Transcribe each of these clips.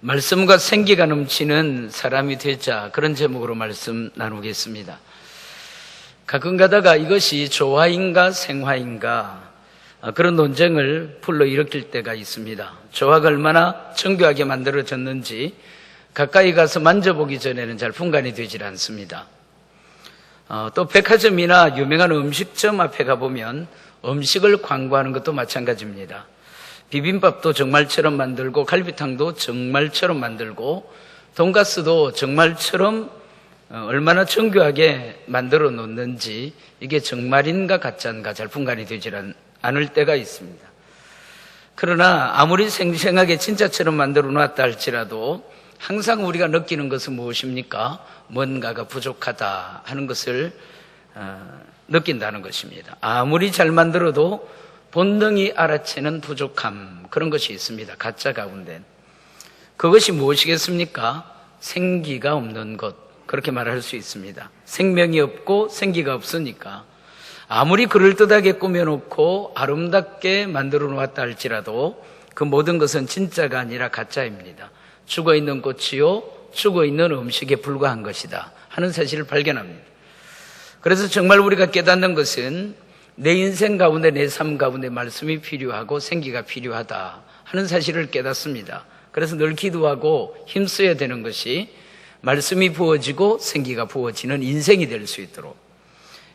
말씀과 생기가 넘치는 사람이 되자, 그런 제목으로 말씀 나누겠습니다. 가끔 가다가 이것이 조화인가 생화인가 그런 논쟁을 불러일으킬 때가 있습니다. 조화가 얼마나 정교하게 만들어졌는지 가까이 가서 만져보기 전에는 잘 분간이 되질 않습니다. 또 백화점이나 유명한 음식점 앞에 가보면 음식을 광고하는 것도 마찬가지입니다. 비빔밥도 정말처럼 만들고 갈비탕도 정말처럼 만들고 돈가스도 정말처럼 얼마나 정교하게 만들어 놓는지 이게 정말인가 가짜인가 잘 분간이 되질 않을 때가 있습니다. 그러나 아무리 생생하게 진짜처럼 만들어 놨다 할지라도 항상 우리가 느끼는 것은 무엇입니까? 뭔가가 부족하다 하는 것을 느낀다는 것입니다. 아무리 잘 만들어도 본능이 알아채는 부족함, 그런 것이 있습니다. 가짜 가운데. 그것이 무엇이겠습니까? 생기가 없는 것, 그렇게 말할 수 있습니다. 생명이 없고 생기가 없으니까 아무리 그럴듯하게 꾸며놓고 아름답게 만들어 놓았다 할지라도 그 모든 것은 진짜가 아니라 가짜입니다. 죽어있는 꽃이요 죽어있는 음식에 불과한 것이다 하는 사실을 발견합니다. 그래서 정말 우리가 깨닫는 것은 내 인생 가운데, 내 삶 가운데 말씀이 필요하고 생기가 필요하다 하는 사실을 깨닫습니다. 그래서 늘 기도하고 힘써야 되는 것이 말씀이 부어지고 생기가 부어지는 인생이 될 수 있도록.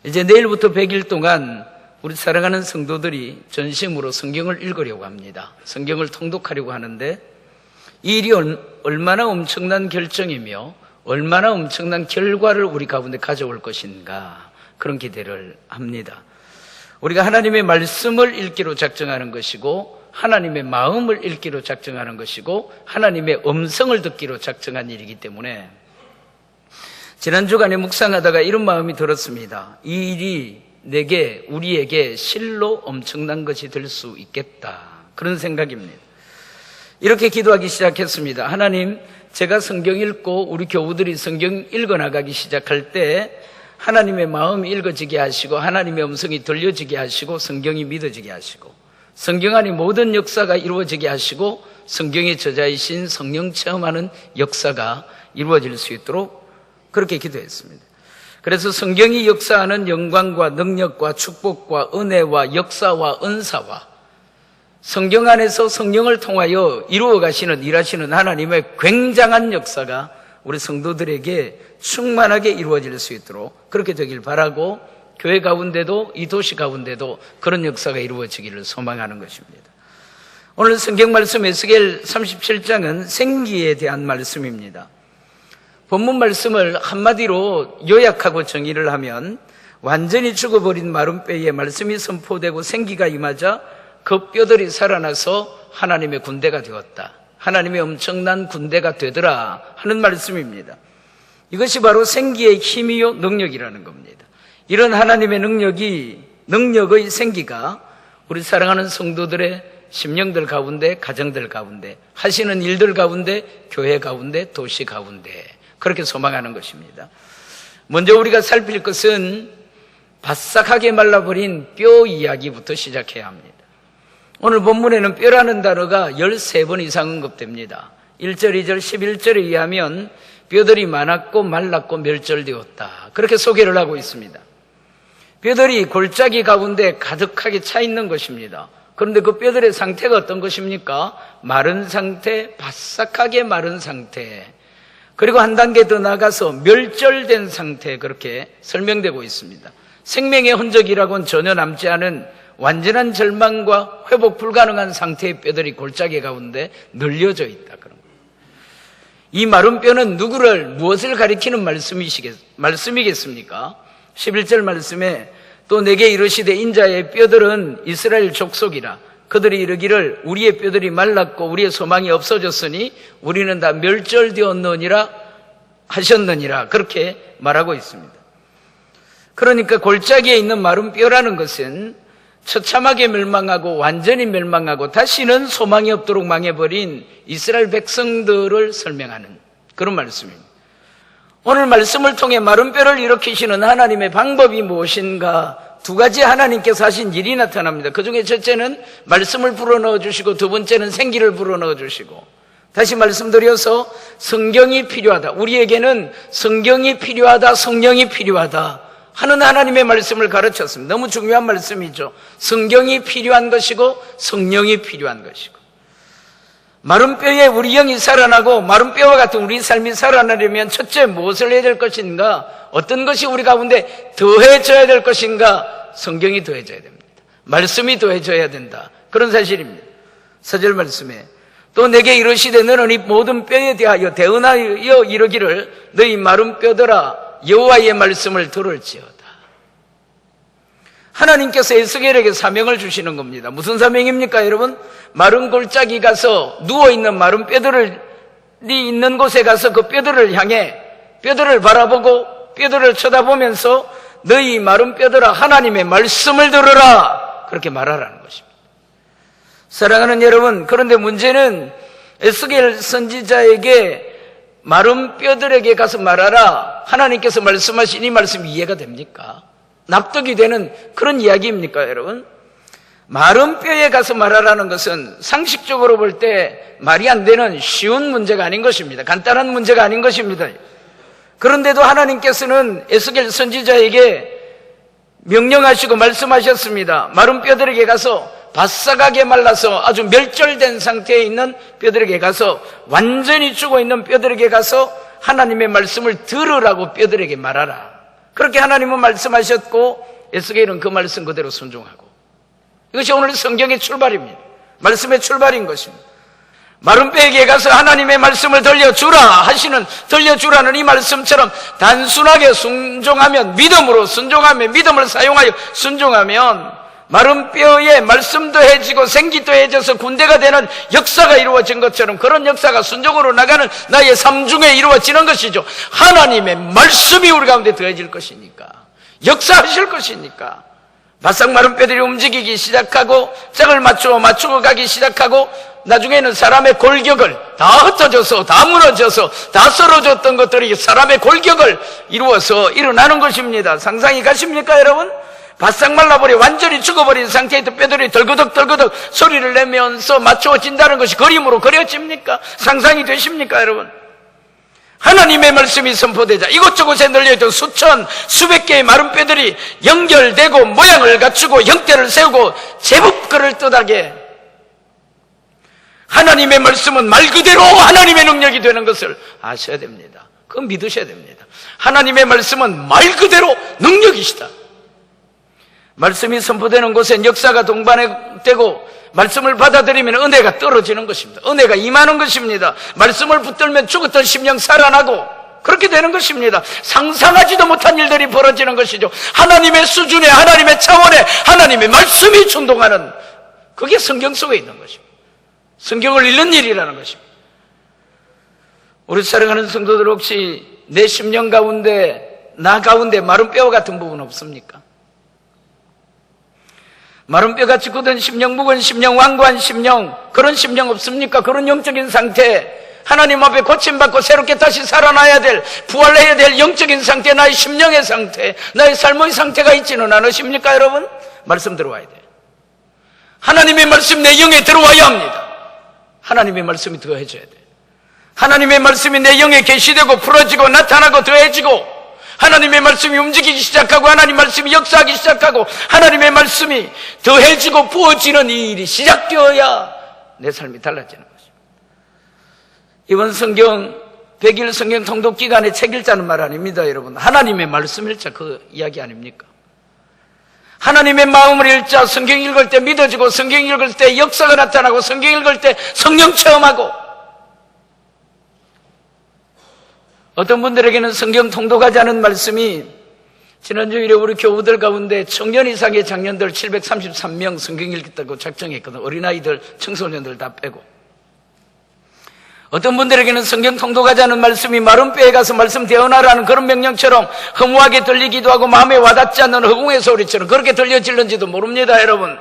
이제 내일부터 100일 동안 우리 사랑하는 성도들이 전심으로 성경을 읽으려고 합니다. 성경을 통독하려고 하는데 이 일이 얼마나 엄청난 결정이며 얼마나 엄청난 결과를 우리 가운데 가져올 것인가, 그런 기대를 합니다. 우리가 하나님의 말씀을 읽기로 작정하는 것이고 하나님의 마음을 읽기로 작정하는 것이고 하나님의 음성을 듣기로 작정한 일이기 때문에 지난 주간에 묵상하다가 이런 마음이 들었습니다. 이 일이 우리에게 실로 엄청난 것이 될 수 있겠다, 그런 생각입니다. 이렇게 기도하기 시작했습니다. 하나님, 제가 성경 읽고 우리 교우들이 성경 읽어나가기 시작할 때 하나님의 마음이 읽어지게 하시고 하나님의 음성이 들려지게 하시고 성경이 믿어지게 하시고 성경 안에 모든 역사가 이루어지게 하시고 성경의 저자이신 성령 체험하는 역사가 이루어질 수 있도록 그렇게 기도했습니다. 그래서 성경이 역사하는 영광과 능력과 축복과 은혜와 역사와 은사와 성경 안에서 성령을 통하여 이루어 가시는, 일하시는 하나님의 굉장한 역사가 우리 성도들에게 충만하게 이루어질 수 있도록 그렇게 되길 바라고, 교회 가운데도 이 도시 가운데도 그런 역사가 이루어지기를 소망하는 것입니다. 오늘 성경 말씀 에스겔 37장은 생기에 대한 말씀입니다. 본문 말씀을 한마디로 요약하고 정의를 하면 완전히 죽어버린 마른 뼈에 말씀이 선포되고 생기가 임하자 그 뼈들이 살아나서 하나님의 군대가 되었다, 하나님의 엄청난 군대가 되더라 하는 말씀입니다. 이것이 바로 생기의 힘이요 능력이라는 겁니다. 이런 하나님의 능력의 생기가 우리 사랑하는 성도들의 심령들 가운데, 가정들 가운데, 하시는 일들 가운데, 교회 가운데, 도시 가운데 그렇게 소망하는 것입니다. 먼저 우리가 살필 것은 바싹하게 말라버린 뼈 이야기부터 시작해야 합니다. 오늘 본문에는 뼈라는 단어가 13번 이상 언급됩니다. 1절, 2절, 11절에 의하면 뼈들이 많았고 말랐고 멸절되었다, 그렇게 소개를 하고 있습니다. 뼈들이 골짜기 가운데 가득하게 차 있는 것입니다. 그런데 그 뼈들의 상태가 어떤 것입니까? 마른 상태, 바싹하게 마른 상태, 그리고 한 단계 더 나가서 멸절된 상태, 그렇게 설명되고 있습니다. 생명의 흔적이라고는 전혀 남지 않은 완전한 절망과 회복 불가능한 상태의 뼈들이 골짜기 가운데 널려져 있다, 그런 거예요. 이 마른 뼈는 무엇을 가리키는 말씀이겠습니까? 11절 말씀에 또 내게 이르시되 인자의 뼈들은 이스라엘 족속이라 그들이 이르기를 우리의 뼈들이 말랐고 우리의 소망이 없어졌으니 우리는 다 멸절되었느니라 하셨느니라, 그렇게 말하고 있습니다. 그러니까 골짜기에 있는 마른 뼈라는 것은 처참하게 멸망하고 완전히 멸망하고 다시는 소망이 없도록 망해버린 이스라엘 백성들을 설명하는 그런 말씀입니다. 오늘 말씀을 통해 마른 뼈를 일으키시는 하나님의 방법이 무엇인가, 두 가지 하나님께서 하신 일이 나타납니다. 그 중에 첫째는 말씀을 불어넣어 주시고 두 번째는 생기를 불어넣어 주시고 다시 말씀드려서 성경이 필요하다. 우리에게는 성경이 필요하다, 성령이 필요하다 하는 하나님의 말씀을 가르쳤습니다. 너무 중요한 말씀이죠. 성경이 필요한 것이고 성령이 필요한 것이고. 마른 뼈에 우리 영이 살아나고 마른 뼈와 같은 우리 삶이 살아나려면 첫째 무엇을 해야 될 것인가? 어떤 것이 우리 가운데 더해져야 될 것인가? 성경이 더해져야 됩니다. 말씀이 더해져야 된다. 그런 사실입니다. 4절 말씀에 또 내게 이르시되 너는 이 모든 뼈에 대하여 대언하여 이르기를 너희 마른 뼈들아 여호와의 말씀을 들을지어다. 하나님께서 에스겔에게 사명을 주시는 겁니다. 무슨 사명입니까, 여러분? 마른 골짜기 가서 누워있는 마른 뼈들이 있는 곳에 가서 그 뼈들을 향해 뼈들을 바라보고 뼈들을 쳐다보면서 너희 마른 뼈들아 하나님의 말씀을 들으라, 그렇게 말하라는 것입니다. 사랑하는 여러분, 그런데 문제는 에스겔 선지자에게 마른 뼈들에게 가서 말하라, 하나님께서 말씀하신 이 말씀이 이해가 됩니까? 납득이 되는 그런 이야기입니까, 여러분? 마른 뼈에 가서 말하라는 것은 상식적으로 볼 때 말이 안 되는 쉬운 문제가 아닌 것입니다. 간단한 문제가 아닌 것입니다. 그런데도 하나님께서는 에스겔 선지자에게 명령하시고 말씀하셨습니다. 마른 뼈들에게 가서 바싹하게 말라서 아주 멸절된 상태에 있는 뼈들에게 가서, 완전히 죽어있는 뼈들에게 가서 하나님의 말씀을 들으라고 뼈들에게 말하라. 그렇게 하나님은 말씀하셨고 에스겔은 그 말씀 그대로 순종하고, 이것이 오늘 성경의 출발입니다. 말씀의 출발인 것입니다. 마른 뼈에게 가서 하나님의 말씀을 들려주라 하시는, 들려주라는 이 말씀처럼 단순하게 순종하면, 믿음으로 순종하면, 믿음을 사용하여 순종하면 마른 뼈에 말씀 더해지고 생기 더해져서 군대가 되는 역사가 이루어진 것처럼, 그런 역사가 순종으로 나가는 나의 삶 중에 이루어지는 것이죠. 하나님의 말씀이 우리 가운데 더해질 것이니까, 역사하실 것이니까 바싹 마른 뼈들이 움직이기 시작하고 짝을 맞추어 가기 시작하고, 나중에는 사람의 골격을 다 흩어져서 다 무너져서 다 썰어졌던 것들이 사람의 골격을 이루어서 일어나는 것입니다. 상상이 가십니까, 여러분? 바싹 말라버려 완전히 죽어버린 상태에서 뼈들이 덜그덕 소리를 내면서 맞추어진다는 것이 그림으로 그려집니까? 상상이 되십니까, 여러분? 하나님의 말씀이 선포되자 이곳저곳에 널려있던 수천 수백 개의 마른 뼈들이 연결되고 모양을 갖추고 형태를 세우고 제법 그를 뜻하게, 하나님의 말씀은 말 그대로 하나님의 능력이 되는 것을 아셔야 됩니다. 그건 믿으셔야 됩니다. 하나님의 말씀은 말 그대로 능력이시다. 말씀이 선포되는 곳엔 역사가 동반되고 말씀을 받아들이면 은혜가 떨어지는 것입니다. 은혜가 임하는 것입니다. 말씀을 붙들면 죽었던 심령 살아나고 그렇게 되는 것입니다. 상상하지도 못한 일들이 벌어지는 것이죠. 하나님의 수준에, 하나님의 차원에 하나님의 말씀이 충동하는, 그게 성경 속에 있는 것입니다. 성경을 읽는 일이라는 것입니다. 우리 사랑하는 성도들, 혹시 내 심령 가운데, 나 가운데 마른 뼈와 같은 부분 없습니까? 마른 뼈같이 굳은 심령, 묵은 심령, 완고한 심령, 그런 심령 없습니까? 그런 영적인 상태, 하나님 앞에 고침받고 새롭게 다시 살아나야 될, 부활해야 될 영적인 상태, 나의 심령의 상태, 나의 삶의 상태가 있지는 않으십니까, 여러분? 말씀 들어와야 돼요. 하나님의 말씀 내 영에 들어와야 합니다. 하나님의 말씀이 더해져야 돼요. 하나님의 말씀이 내 영에 계시되고 풀어지고 나타나고 더해지고, 하나님의 말씀이 움직이기 시작하고 하나님의 말씀이 역사하기 시작하고 하나님의 말씀이 더해지고 부어지는 이 일이 시작되어야 내 삶이 달라지는 것입니다. 이번 성경 100일 성경 통독 기간에 책 읽자는 말 아닙니다, 여러분. 하나님의 말씀 읽자, 그 이야기 아닙니까? 하나님의 마음을 읽자. 성경 읽을 때 믿어지고, 성경 읽을 때 역사가 나타나고, 성경 읽을 때 성령 체험하고. 어떤 분들에게는 성경 통독하자는 말씀이, 지난주일에 우리 교우들 가운데 청년 이상의 장년들 733명 성경 읽겠다고 작정했거든. 어린아이들, 청소년들 다 빼고. 어떤 분들에게는 성경 통독하자는 말씀이 마른 뼈에 가서 말씀 대언하라는 그런 명령처럼 허무하게 들리기도 하고 마음에 와닿지 않는 허공의 소리처럼 그렇게 들려질는지도 모릅니다, 여러분.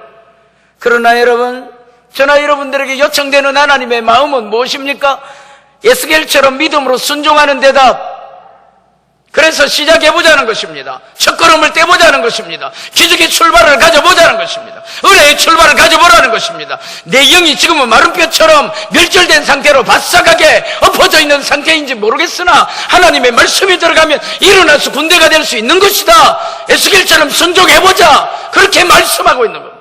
그러나 여러분, 저나 여러분들에게 요청되는 하나님의 마음은 무엇입니까? 에스겔처럼 믿음으로 순종하는 대답, 그래서 시작해보자는 것입니다. 첫걸음을 떼보자는 것입니다. 기적의 출발을 가져보자는 것입니다. 은혜의 출발을 가져보라는 것입니다. 내 영이 지금은 마른 뼈처럼 멸절된 상태로 바싹하게 엎어져 있는 상태인지 모르겠으나 하나님의 말씀이 들어가면 일어나서 군대가 될 수 있는 것이다. 에스겔처럼 순종해보자. 그렇게 말씀하고 있는 겁니다.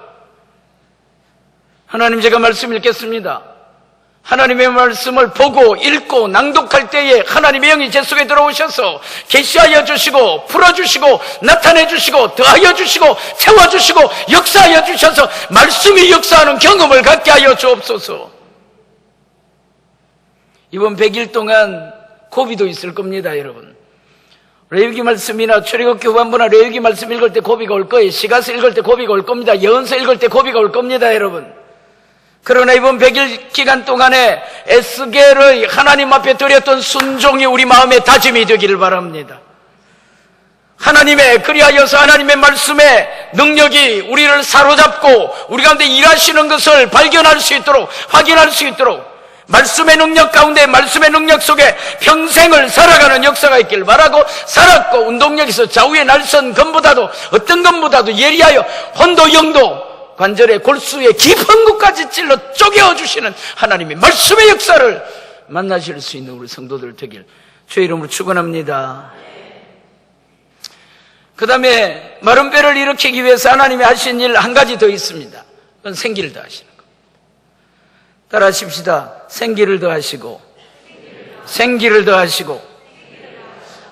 하나님, 제가 말씀 읽겠습니다. 하나님의 말씀을 보고 읽고 낭독할 때에 하나님의 영이 제 속에 들어오셔서 계시하여 주시고 풀어주시고 나타내 주시고 더하여 주시고 채워주시고 역사하여 주셔서 말씀이 역사하는 경험을 갖게 하여 주옵소서. 이번 100일 동안 고비도 있을 겁니다, 여러분. 레위기 말씀이나 출애굽기 후반부나 레위기 말씀 읽을 때 고비가 올 거예요. 시가서 읽을 때 고비가 올 겁니다. 예언서 읽을 때 고비가 올 겁니다, 여러분. 그러나 이번 100일 기간 동안에 에스겔의 하나님 앞에 드렸던 순종이 우리 마음의 다짐이 되기를 바랍니다. 그리하여서 하나님의 말씀의 능력이 우리를 사로잡고 우리 가운데 일하시는 것을 발견할 수 있도록, 확인할 수 있도록 말씀의 능력 가운데, 말씀의 능력 속에 평생을 살아가는 역사가 있길 바라고, 살았고 운동력에서 좌우의 날선 검보다도 어떤 검보다도 예리하여 혼도 영도 관절의 골수의 깊은 곳까지 찔러 쪼개어주시는 하나님의 말씀의 역사를 만나실 수 있는 우리 성도들 되길 주의 이름으로 축원합니다. 그 다음에 마른 뼈를 일으키기 위해서 하나님이 하신 일 한 가지 더 있습니다. 그건 생기를 더하시는 겁니다. 따라 하십시다. 생기를 더하시고, 생기를 더하시고,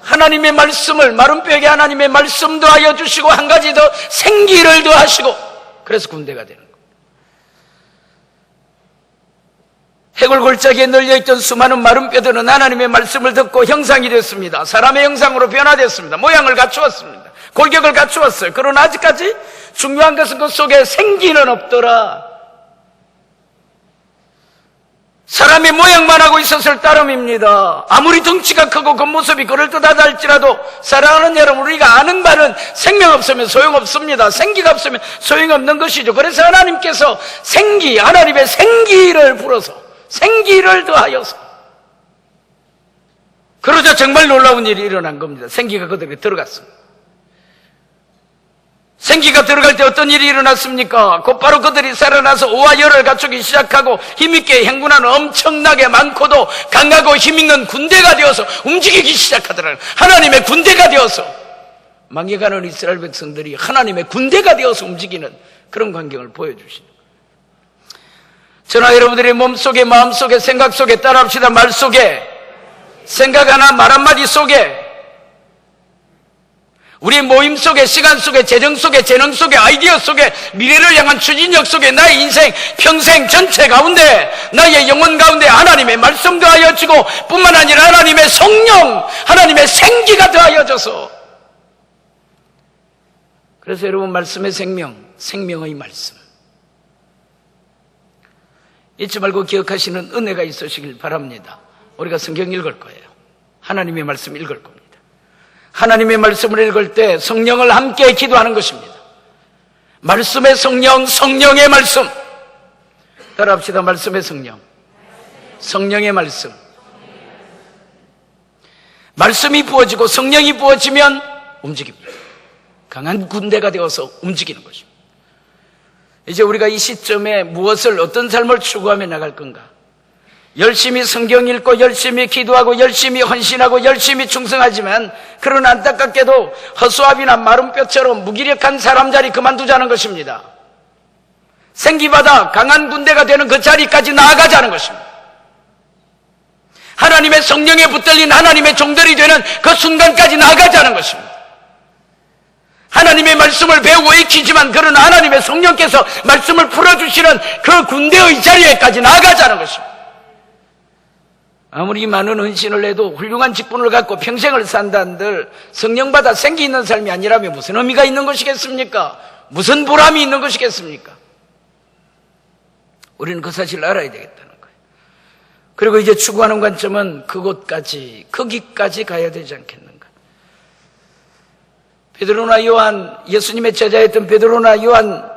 하나님의 말씀을, 마른 뼈에게 하나님의 말씀 더하여 주시고, 한 가지 더 생기를 더하시고, 그래서 군대가 되는 겁니다. 해골 골짜기에 널려있던 수많은 마른 뼈들은 하나님의 말씀을 듣고 형상이 됐습니다. 사람의 형상으로 변화됐습니다. 모양을 갖추었습니다. 골격을 갖추었어요. 그러나 아직까지 중요한 것은 그 속에 생기는 없더라. 사람의 모양만 하고 있었을 따름입니다. 아무리 덩치가 크고 겉모습이 그럴듯하다 할지라도 사랑하는 여러분, 우리가 아는 바는 생명 없으면 소용없습니다. 생기가 없으면 소용없는 것이죠. 그래서 하나님께서 하나님의 생기를 불어서, 생기를 더하여서, 그러자 정말 놀라운 일이 일어난 겁니다. 생기가 그들에게 들어갔습니다. 생기가 들어갈 때 어떤 일이 일어났습니까? 곧바로 그들이 살아나서 오와 열을 갖추기 시작하고 힘있게 행군하는 엄청나게 많고도 강하고 힘있는 군대가 되어서 움직이기 시작하더라고요. 하나님의 군대가 되어서 망해가는 이스라엘 백성들이 하나님의 군대가 되어서 움직이는 그런 광경을 보여주시는 거예요. 저나 여러분들의 몸속에, 마음속에, 생각 속에, 따라합시다. 말 속에, 생각 하나, 말 한마디 속에, 우리의 모임 속에, 시간 속에, 재정 속에, 재능 속에, 아이디어 속에, 미래를 향한 추진력 속에, 나의 인생, 평생 전체 가운데, 나의 영혼 가운데 하나님의 말씀 더하여지고 뿐만 아니라 하나님의 성령, 하나님의 생기가 더하여져서, 그래서 여러분, 말씀의 생명, 생명의 말씀, 잊지 말고 기억하시는 은혜가 있으시길 바랍니다. 우리가 성경 읽을 거예요. 하나님의 말씀 읽을 겁니다. 하나님의 말씀을 읽을 때 성령을 함께 기도하는 것입니다. 말씀의 성령, 성령의 말씀. 따라합시다. 말씀의 성령, 성령의 말씀. 말씀이 부어지고 성령이 부어지면 움직입니다. 강한 군대가 되어서 움직이는 것입니다. 이제 우리가 이 시점에 무엇을, 어떤 삶을 추구하며 나갈 건가? 열심히 성경 읽고 열심히 기도하고 열심히 헌신하고 열심히 충성하지만, 그런 안타깝게도 허수아비나 마른 뼈처럼 무기력한 사람 자리 그만두자는 것입니다. 생기받아 강한 군대가 되는 그 자리까지 나아가자는 것입니다. 하나님의 성령에 붙들린 하나님의 종들이 되는 그 순간까지 나아가자는 것입니다. 하나님의 말씀을 배우고 익히지만 그런 하나님의 성령께서 말씀을 풀어주시는 그 군대의 자리에까지 나아가자는 것입니다. 아무리 많은 헌신을 해도 훌륭한 직분을 갖고 평생을 산다 한들 성령받아 생기 있는 삶이 아니라면 무슨 의미가 있는 것이겠습니까? 무슨 보람이 있는 것이겠습니까? 우리는 그 사실을 알아야 되겠다는 거예요. 그리고 이제 추구하는 관점은 그곳까지, 거기까지 가야 되지 않겠는가? 베드로나 요한, 예수님의 제자였던 베드로나 요한,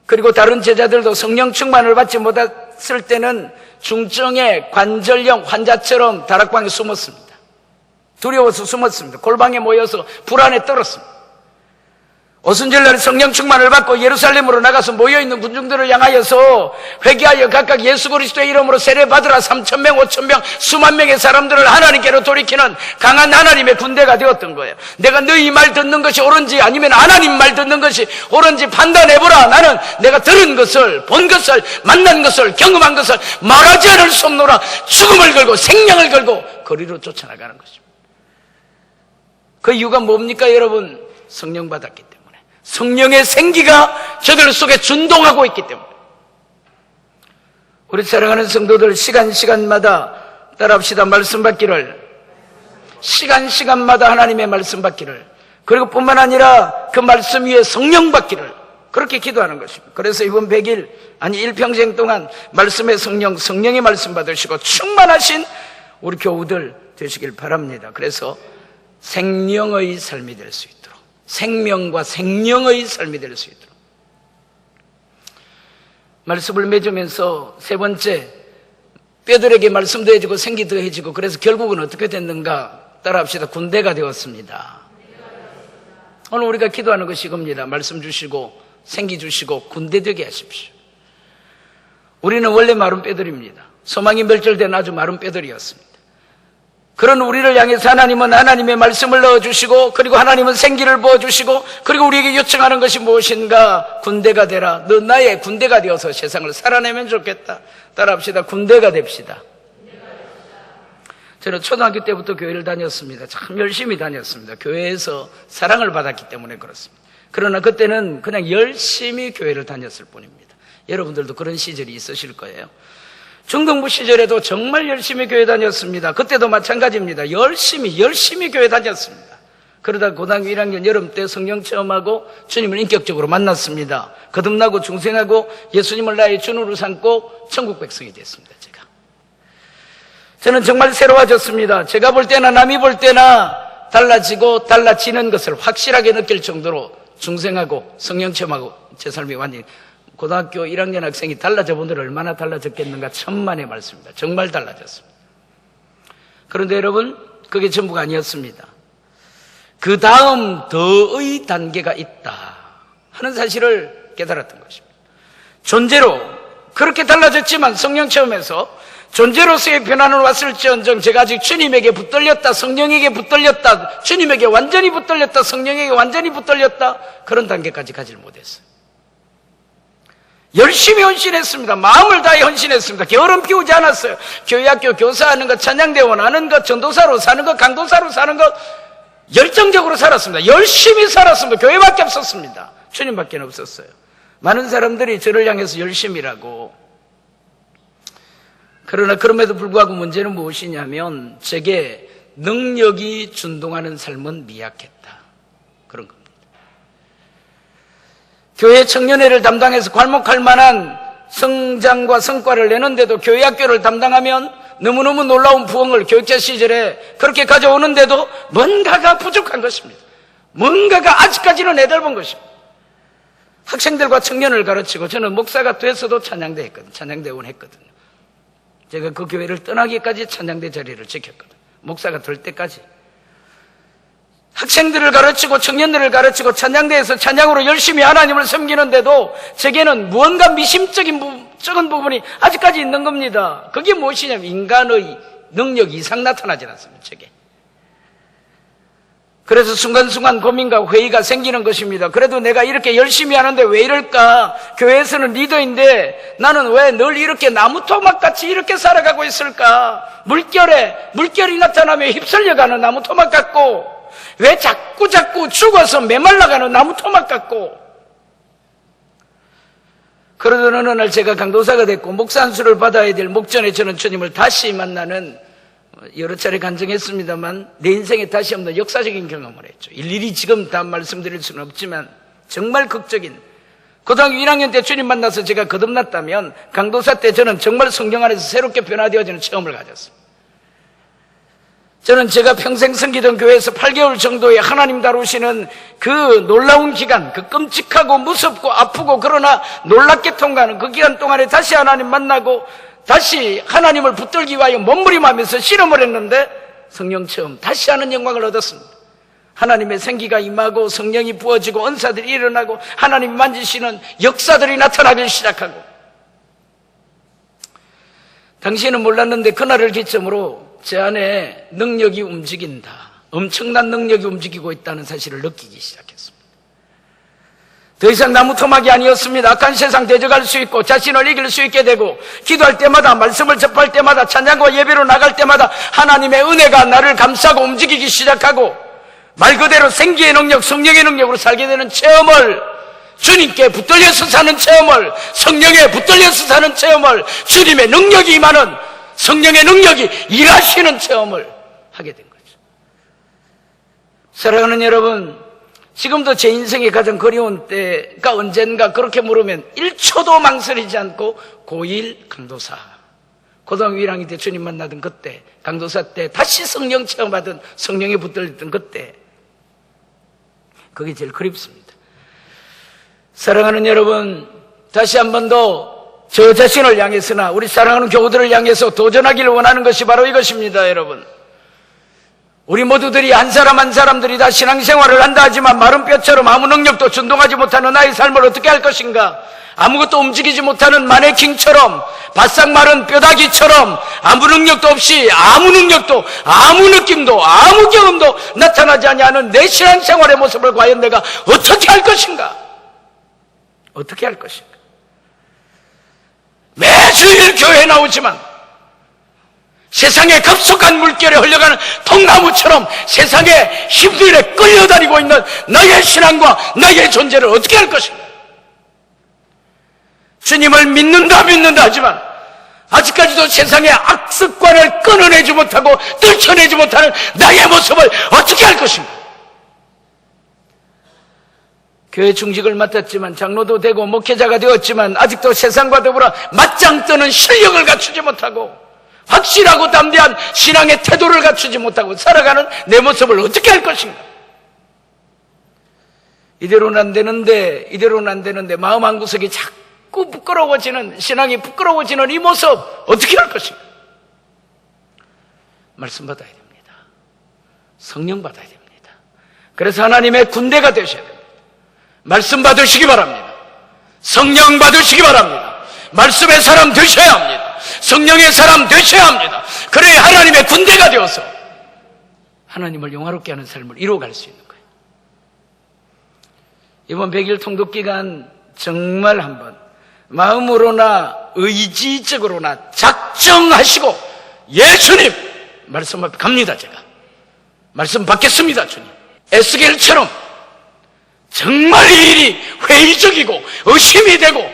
그리고 다른 제자들도 성령 충만을 받지 못했을 때는 중증의 관절염 환자처럼 다락방에 숨었습니다. 두려워서 숨었습니다. 골방에 모여서 불안에 떨었습니다. 오순절날 성령 충만을 받고 예루살렘으로 나가서 모여있는 군중들을 향하여서 회개하여 각각 예수 그리스도의 이름으로 세례받으라. 3,000명 5,000명 수만 명의 사람들을 하나님께로 돌이키는 강한 하나님의 군대가 되었던 거예요. 내가 너희 말 듣는 것이 옳은지 아니면 하나님 말 듣는 것이 옳은지 판단해보라. 나는 내가 들은 것을, 본 것을, 만난 것을, 경험한 것을 말하지 않을 수 없노라. 죽음을 걸고 생명을 걸고 거리로 쫓아나가는 것입니다. 그 이유가 뭡니까 여러분? 성령 받았기 때문에. 성령의 생기가 저들 속에 준동하고 있기 때문에. 우리 사랑하는 성도들, 시간마다 따라합시다. 말씀 받기를. 시간마다 하나님의 말씀 받기를. 그리고 뿐만 아니라 그 말씀 위에 성령 받기를. 그렇게 기도하는 것입니다. 그래서 이번 100일, 아니 일평생 동안 말씀의 성령의 말씀 받으시고 충만하신 우리 교우들 되시길 바랍니다. 그래서 생명의 삶이 될 수 있도록, 생명과 생명의 삶이 될 수 있도록 말씀을 맺으면서 세 번째, 뼈들에게 말씀도 해지고 생기도 해지고, 그래서 결국은 어떻게 됐는가? 따라합시다. 군대가 되었습니다. 오늘 우리가 기도하는 것이 이겁니다. 말씀 주시고 생기 주시고 군대 되게 하십시오. 우리는 원래 마른 뼈들입니다. 소망이 멸절된 아주 마른 뼈들이었습니다. 그런 우리를 향해서 하나님은 하나님의 말씀을 넣어주시고, 그리고 하나님은 생기를 부어주시고, 그리고 우리에게 요청하는 것이 무엇인가? 군대가 되라. 너 나의 군대가 되어서 세상을 살아내면 좋겠다. 따라합시다. 군대가 됩시다. 저는 초등학교 때부터 교회를 다녔습니다. 참 열심히 다녔습니다. 교회에서 사랑을 받았기 때문에 그렇습니다. 그러나 그때는 그냥 열심히 교회를 다녔을 뿐입니다. 여러분들도 그런 시절이 있으실 거예요. 중등부 시절에도 정말 열심히 교회 다녔습니다. 그때도 마찬가지입니다. 열심히 교회 다녔습니다. 그러다 고등학교 1학년 여름 때 성령 체험하고 주님을 인격적으로 만났습니다. 거듭나고 중생하고 예수님을 나의 주님으로 삼고 천국 백성이 됐습니다. 저는 정말 새로워졌습니다. 제가 볼 때나 남이 볼 때나 달라지고 달라지는 것을 확실하게 느낄 정도로 중생하고 성령 체험하고 제 삶이 완전히, 고등학교 1학년 학생이 달라져 본들 얼마나 달라졌겠는가. 천만의 말씀입니다. 정말 달라졌습니다. 그런데 여러분, 그게 전부가 아니었습니다. 그 다음 더의 단계가 있다 하는 사실을 깨달았던 것입니다. 존재로 그렇게 달라졌지만 성령 체험에서 존재로서의 변화는 왔을지언정 제가 아직 주님에게 붙들렸다, 성령에게 붙들렸다, 주님에게 완전히 붙들렸다, 성령에게 완전히 붙들렸다, 그런 단계까지 가지를 못했어요. 열심히 헌신했습니다. 마음을 다해 헌신했습니다. 게으름 피우지 않았어요. 교회학교 교사하는 것, 찬양대원 하는 것, 전도사로 사는 것, 강도사로 사는 것 열정적으로 살았습니다. 열심히 살았습니다. 교회밖에 없었습니다. 주님밖에 없었어요. 많은 사람들이 저를 향해서 열심히라고. 그러나 그럼에도 불구하고 문제는 무엇이냐면 제게 능력이 준동하는 삶은 미약했다, 그런 겁니다. 교회 청년회를 담당해서 괄목할 만한 성장과 성과를 내는데도, 교회학교를 담당하면 너무너무 놀라운 부흥을 교육자 시절에 그렇게 가져오는데도 뭔가가 부족한 것입니다. 뭔가가 아직까지는 애달픈 것입니다. 학생들과 청년을 가르치고, 저는 목사가 돼서도 찬양대 했거든요. 찬양대원 했거든요. 제가 그 교회를 떠나기까지 찬양대 자리를 지켰거든요. 목사가 될 때까지. 학생들을 가르치고 청년들을 가르치고 찬양대에서 찬양으로 열심히 하나님을 섬기는데도 제게는 무언가 미심적인 적은 부분이 아직까지 있는 겁니다. 그게 무엇이냐면 인간의 능력 이상 나타나지 않습니다, 제게. 그래서 순간순간 고민과 회의가 생기는 것입니다. 그래도 내가 이렇게 열심히 하는데 왜 이럴까? 교회에서는 리더인데 나는 왜 늘 이렇게 나무토막같이 이렇게 살아가고 있을까? 물결이 나타나며 휩쓸려가는 나무토막 같고, 왜 자꾸 죽어서 메말라가는 나무토막 같고. 그러던 어느 날 제가 강도사가 됐고 목사 안수를 받아야 될 목전에 저는 주님을 다시 만나는, 여러 차례 간증했습니다만 내 인생에 다시 한번 역사적인 경험을 했죠. 일일이 지금 다 말씀드릴 수는 없지만 정말 극적인, 고등학교 1학년 때 주님 만나서 제가 거듭났다면 강도사 때 저는 정말 성령 안에서 새롭게 변화되어지는 체험을 가졌습니다. 저는 제가 평생 섬기던 교회에서 8개월 정도의 하나님 다루시는 그 놀라운 기간, 그 끔찍하고 무섭고 아프고 그러나 놀랍게 통과하는 그 기간 동안에 다시 하나님 만나고 다시 하나님을 붙들기 위하여 몸부림하면서 실험을 했는데 성령 체험, 다시 하는 영광을 얻었습니다. 하나님의 생기가 임하고 성령이 부어지고 은사들이 일어나고 하나님이 만지시는 역사들이 나타나기 시작하고, 당시에는 몰랐는데 그날을 기점으로 제 안에 능력이 움직인다, 엄청난 능력이 움직이고 있다는 사실을 느끼기 시작했습니다. 더 이상 나무토막이 아니었습니다. 악한 세상 대적할 수 있고 자신을 이길 수 있게 되고, 기도할 때마다, 말씀을 접할 때마다, 찬양과 예배로 나갈 때마다 하나님의 은혜가 나를 감싸고 움직이기 시작하고, 말 그대로 생기의 능력, 성령의 능력으로 살게 되는 체험을, 주님께 붙들려서 사는 체험을, 성령에 붙들려서 사는 체험을, 주님의 능력이 임하는, 성령의 능력이 일하시는 체험을 하게 된 거죠. 사랑하는 여러분, 지금도 제 인생에 가장 그리운 때가 언젠가 그렇게 물으면 1초도 망설이지 않고 고1 강도사, 고등학교 1학년 때 주님 만나던 그때, 강도사 때 다시 성령 체험하던, 성령에 붙들렸던 그때, 그게 제일 그립습니다. 사랑하는 여러분, 다시 한 번 더 저 자신을 향해서나 우리 사랑하는 교우들을 향해서 도전하기를 원하는 것이 바로 이것입니다. 여러분, 우리 모두들이 한 사람 한 사람들이 다 신앙생활을 한다 하지만 마른 뼈처럼 아무 능력도 준동하지 못하는 나의 삶을 어떻게 할 것인가? 아무것도 움직이지 못하는 마네킹처럼, 바싹 마른 뼈다귀처럼 아무 능력도 없이, 아무 능력도, 아무 느낌도, 아무 경험도 나타나지 않는 내 신앙생활의 모습을 과연 내가 어떻게 할 것인가? 어떻게 할 것인가? 매주일 교회에 나오지만 세상의 급속한 물결에 흘러가는 통나무처럼 세상의 힘들에 끌려다니고 있는 너의 신앙과 너의 존재를 어떻게 할 것인가? 주님을 믿는다 하지만 아직까지도 세상의 악습관을 끊어내지 못하고 떨쳐내지 못하는 나의 모습을 어떻게 할 것인가? 교회 중직을 맡았지만, 장로도 되고 목회자가 되었지만 아직도 세상과 더불어 맞짱 뜨는 실력을 갖추지 못하고, 확실하고 담대한 신앙의 태도를 갖추지 못하고 살아가는 내 모습을 어떻게 할 것인가? 이대로는 안 되는데 마음 한구석이 자꾸 부끄러워지는, 신앙이 부끄러워지는 이 모습 어떻게 할 것인가? 말씀 받아야 됩니다. 성령 받아야 됩니다. 그래서 하나님의 군대가 되셔야 됩니다. 말씀 받으시기 바랍니다. 성령 받으시기 바랍니다. 말씀의 사람 되셔야 합니다. 성령의 사람 되셔야 합니다. 그래야 하나님의 군대가 되어서 하나님을 영화롭게 하는 삶을 이루어갈 수 있는 거예요. 이번 100일 통독기간 정말 한번 마음으로나 의지적으로나 작정하시고, 예수님 말씀 앞에 갑니다. 제가 말씀 받겠습니다. 주님, 에스겔처럼 정말 이 일이 회의적이고 의심이 되고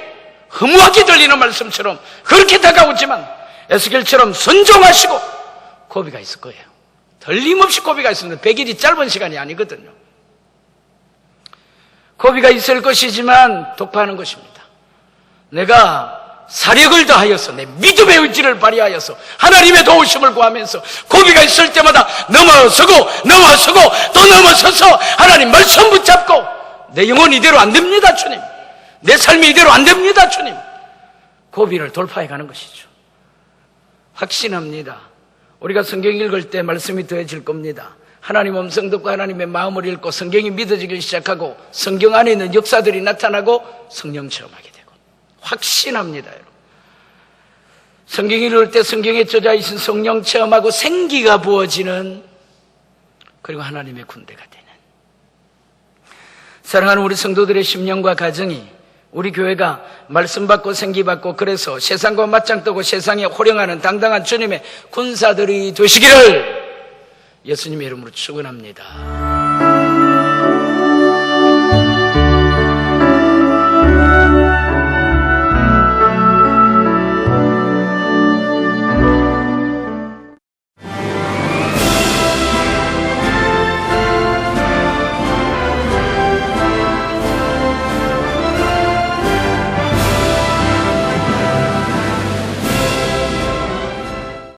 허무하게 들리는 말씀처럼 그렇게 다가오지만 에스겔처럼 순종하시고, 고비가 있을 거예요. 틀림없이 고비가 있습니다. 100일이 짧은 시간이 아니거든요. 고비가 있을 것이지만 독파하는 것입니다. 내가 사력을 다하여서, 내 믿음의 의지를 발휘하여서 하나님의 도우심을 구하면서 고비가 있을 때마다 넘어서고 또 넘어서서 하나님 말씀 붙잡고, 내 영혼 이대로 안 됩니다, 주님. 내 삶이 이대로 안 됩니다, 주님. 고비를 돌파해 가는 것이죠. 확신합니다. 우리가 성경 읽을 때 말씀이 더해질 겁니다. 하나님 음성 듣고 하나님의 마음을 읽고 성경이 믿어지기 시작하고 성경 안에 있는 역사들이 나타나고 성령 체험하게 되고, 확신합니다, 여러분. 성경 읽을 때 성경에 젖어 있는 성령 체험하고 생기가 부어지는, 그리고 하나님의 군대가 되는, 사랑하는 우리 성도들의 심령과 가정이, 우리 교회가 말씀 받고 생기 받고, 그래서 세상과 맞짱 뜨고 세상에 호령하는 당당한 주님의 군사들이 되시기를 예수님의 이름으로 축원합니다.